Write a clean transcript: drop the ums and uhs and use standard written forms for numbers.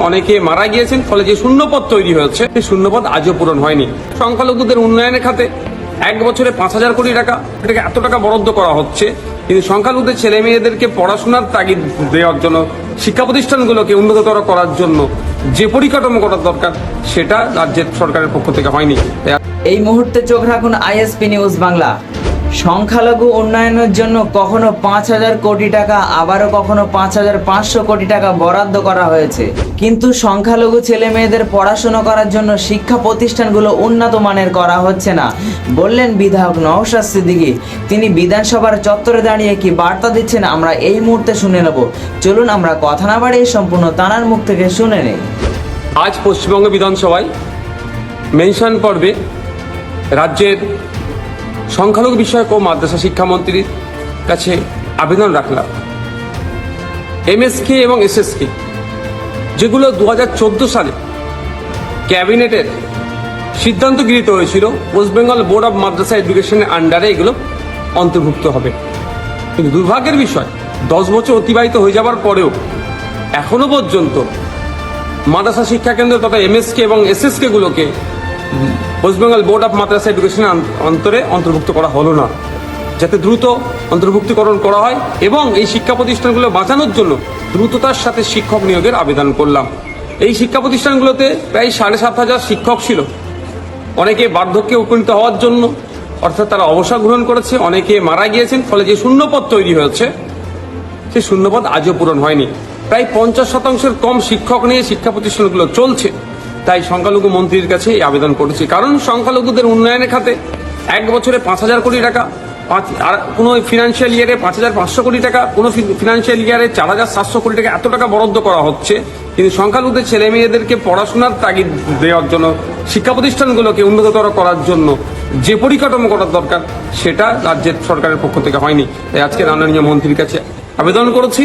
অনেকে মারা গিয়েছেন, ফলে যে শূন্যপদ তৈরি হয়েছে সেই শূন্যপদ আজও পূরণ হয়নি। সংখ্যালঘুদের উন্নয়নের খাতে 1 বছরে 5,000 কোটি টাকা, এটাকে এত টাকা বরাদ্দ করা হচ্ছে, কিন্তু সংখ্যালঘুদের ছেলে মেয়েদেরকে পড়াশোনার তাগিদ দেওয়ার জন্য, শিক্ষা প্রতিষ্ঠানগুলোকে উন্নততর করার জন্য যে পরিকাঠামো করার দরকার সেটা রাজ্যের সরকারের পক্ষ থেকে হয়নি। এই মুহূর্তে চোখ রাখুন আইএসপি নিউজ বাংলা। সংখ্যালঘু উন্নয়নের জন্য কখনো 5,000 কোটি টাকা, আবারও কখনো 5,500 কোটি টাকা বরাদ্দ করা হয়েছে, কিন্তু সংখ্যালঘু ছেলে মেয়েদের পড়াশোনা করার জন্য শিক্ষা প্রতিষ্ঠানগুলো উন্নত মানের করা হচ্ছে না, বললেন বিধায়ক নওশাদ সিদ্দিকী। তিনি বিধানসভার চত্বরে দাঁড়িয়ে কি বার্তা দিচ্ছেন আমরা এই মুহূর্তে শুনে নেব। চলুন আমরা কথা না বাড়িয়ে সম্পূর্ণ তানার মুখ থেকে শুনে নেই। আজ পশ্চিমবঙ্গ বিধানসভায় মেনশন পর্বে রাজ্যের সংখ্যালঘু বিষয়ক ও মাদ্রাসা শিক্ষামন্ত্রীর কাছে আবেদন রাখলাম, এমএসকে এবং এসএসকে যেগুলো 2014 সালে ক্যাবিনেটের সিদ্ধান্ত গৃহীত হয়েছিল, ওয়েস্ট বেঙ্গল বোর্ড অব মাদ্রাসা এডুকেশনের আন্ডারে এগুলো অন্তর্ভুক্ত হবে। কিন্তু দুর্ভাগ্যের বিষয়, 10 বছর অতিবাহিত হয়ে যাওয়ার পরেও এখনো পর্যন্ত মাদ্রাসা শিক্ষাকেন্দ্র তথা এমএসকে এবং এসএসকে গুলোকে ওয়েস্ট বেঙ্গল বোর্ড অফ মাদ্রাসা এডুকেশনের অন্তর্ভুক্ত করা হলো না। যাতে দ্রুত অন্তর্ভুক্তিকরণ করা হয় এবং এই শিক্ষা প্রতিষ্ঠানগুলো বাঁচানোর জন্য দ্রুততার সাথে শিক্ষক নিয়োগের আবেদন করলাম। এই শিক্ষা প্রতিষ্ঠানগুলোতে প্রায় 7,500 শিক্ষক ছিল। অনেকে বার্ধক্যে উপনীত হওয়ার জন্য, অর্থাৎ তারা অবসর গ্রহণ করেছে, অনেকে মারা গিয়েছেন, ফলে যে শূন্যপদ তৈরি হয়েছে সেই শূন্যপদ আজও পূরণ হয়নি। প্রায় 50% কম শিক্ষক নিয়ে শিক্ষা প্রতিষ্ঠানগুলো চলছে। তাই সংখ্যালঘু মন্ত্রীর কাছে এই আবেদন করেছি, কারণ সংখ্যালঘুদের উন্নয়নের খাতে 1 বছরে 5,000 কোটি টাকা, আর কোনো ফিনান্সিয়াল ইয়ারে 5,500 কোটি টাকা, কোনো ফিনান্সিয়াল ইয়ারে 4,700 কোটি টাকা, এত টাকা বরাদ্দ করা হচ্ছে, কিন্তু সংখ্যালঘুদের ছেলে মেয়েদেরকে পড়াশোনার তাগিদ দেওয়ার জন্য, শিক্ষা প্রতিষ্ঠানগুলোকে উন্নততর করার জন্য যে পরিকাঠামো করার দরকার সেটা রাজ্যের সরকারের পক্ষ থেকে হয়নি। তাই আজকে মাননীয় মন্ত্রীর কাছে আবেদন করেছি।